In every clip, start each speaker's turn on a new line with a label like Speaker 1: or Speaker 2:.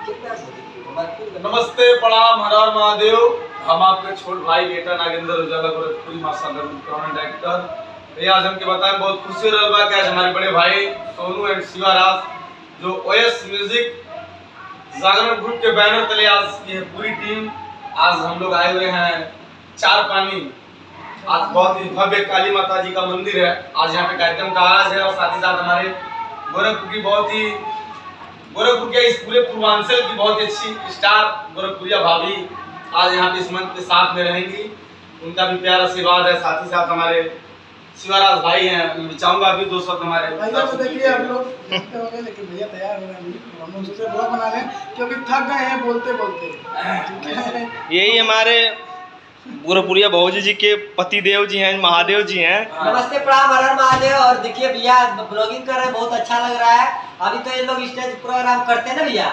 Speaker 1: नमस्ते, प्रणाम, हर हर महादेव। हम आपके छोट भाई बेटा नागेंद्र उजाला गोरखपुरी मास्टर डायरेक्टर भैया। आज हमके बताएं बहुत खुशी हो रहा है कि आज हमारे बड़े भाई सोनू एंड शिवाराज जो ओएस म्यूजिक जागरण ग्रुप के बैनर तले आज ये पूरी टीम आज हम लोग आए हुए हैं चार पानी। आज बहुत ही भव्य काली माता जी का मंदिर है। आज यहाँ पे कार्यक्रम का आगाज है और साथ ही साथ हमारे गोरखपुर की बहुत ही गोरखपुर के इस पूरे पूर्वांचल की बहुत ही अच्छी स्टार गोरखपुरिया भाभी आज यहाँ पे इस मंच के साथ में रहेंगी। उनका भी प्यार आशीर्वाद है। साथ ही साथ हमारे शिवराज भाई हैं। मैं चाहूंगा अभी दो शब्द हमारे
Speaker 2: भैया को देखिए आप लोग देखते होंगे, लेकिन भैया तैयार हो गए, हम लोग सोचे ब्लॉग बना लें क्योंकि थक गए हैं बोलते बोलते।
Speaker 3: यही हमारे गोरखपुरिया भौजी जी के पति देव जी हैं, महादेव जी हैं।
Speaker 4: नमस्ते, प्रणाम, हर हर महादेव। और देखिए भैया ब्लॉगिंग कर रहे हैं, बहुत अच्छा लग रहा है। अभी तो ये लोग स्टेज प्रोग्राम करते हैं ना भैया,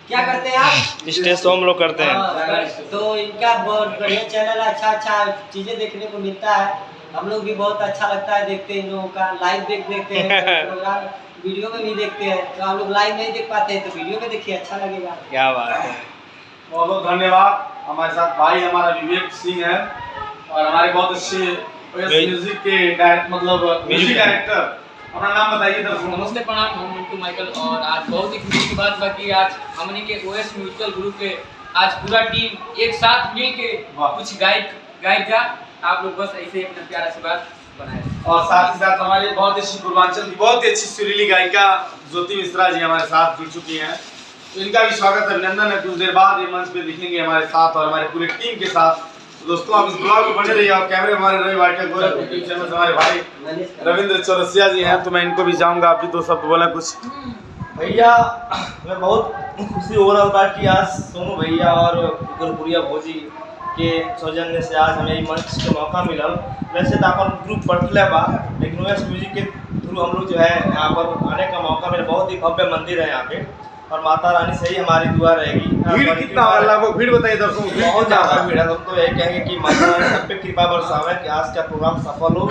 Speaker 4: क्या करते हैं आप?
Speaker 3: स्टेज शो हम लोग करते हैं।
Speaker 4: तो इनका बहुत बढ़िया चैनल है, अच्छा चीजें देखने को मिलता है। हम लोग भी बहुत अच्छा लगता है देखते हैं इन लोगों का। लाइव देखते हैं प्रोग्राम, वीडियो में भी देखते हैं। तो हम लोग लाइव नहीं देख पाते हैं तो वीडियो में देखिए, अच्छा लगेगा।
Speaker 3: क्या बात है,
Speaker 1: बहुत बहुत धन्यवाद। हमारे साथ भाई हमारा विवेक सिंह है और हमारे बहुत अच्छे म्यूजिक के म्यूजिक डायरेक्टर। अपना नाम बताइए दर्शकों।
Speaker 5: नमस्ते, प्रणाम, हम मिंटू माइकल। और आज बहुत ही खुशी की बात बा कि आज हमने के ओएस म्यूजिकल ग्रुप के आज पूरा टीम एक साथ मिल के कुछ गायिका आप लोग बस ऐसे अपना प्यारा से बात बनाए।
Speaker 1: और साथ ही साथ हमारे बहुत अच्छी पूर्वांचल की बहुत ही अच्छी सुरीली गायिका ज्योति मिश्रा जी हमारे साथ जुड़ चुकी हैं। तो इनका भी स्वागत अभिनंदन है। कुछ देर बाद ये मंच पे दिखेंगे हमारे साथ और हमारे पूरे टीम के साथ। तो दोस्तों आप इस ब्लॉग में बने रहिए। और कैमरे हमारे रवि वाटिया गोरखपुर यूट्यूब चैनल से हमारे भाई रविंद्र चौरसिया जी हैं। तो मैं इनको भी जाऊंगा, आप भी दो शब्द बोला कुछ।
Speaker 3: भैया मैं बहुत खुशी हो रहा था कि आज सोनू भैया और गोरखपुरिया भौजी के सौजन्य से आज हमें मंच के मौका मिला। वैसे तो अपन ग्रुप बढ़ले बा, लेकिन ओएस म्यूजिक के थ्रू हम लोग जो है यहाँ पर आने का मौका मिला। बहुत ही भव्य मंदिर है यहाँ पे और माता रानी से ही हमारी दुआ रहेगी।
Speaker 1: भीड़ कितना लगभग भीड़ बताइए दर्शकों।
Speaker 3: बहुत ज़्यादा भीड़ है। हम तो यही कहेंगे कि माता रानी सब पे कृपा बरसावे कि आज का प्रोग्राम सफल हो,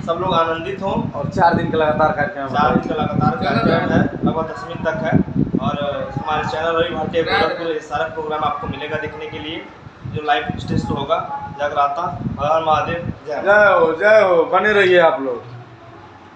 Speaker 3: सब लोग आनंदित हों।
Speaker 1: और 4 दिन का लगातार कार्यक्रम
Speaker 3: 4 दिन का लगातार कार्यक्रम है, लगभग 10वीं तक है। और हमारे चैनल रवि वाटिया गोरखपुर सारा प्रोग्राम आपको मिलेगा देखने के लिए, जो लाइव स्टेज होगा जगराता। हर हर महादेव,
Speaker 1: जय हो बने रहिए आप लोग।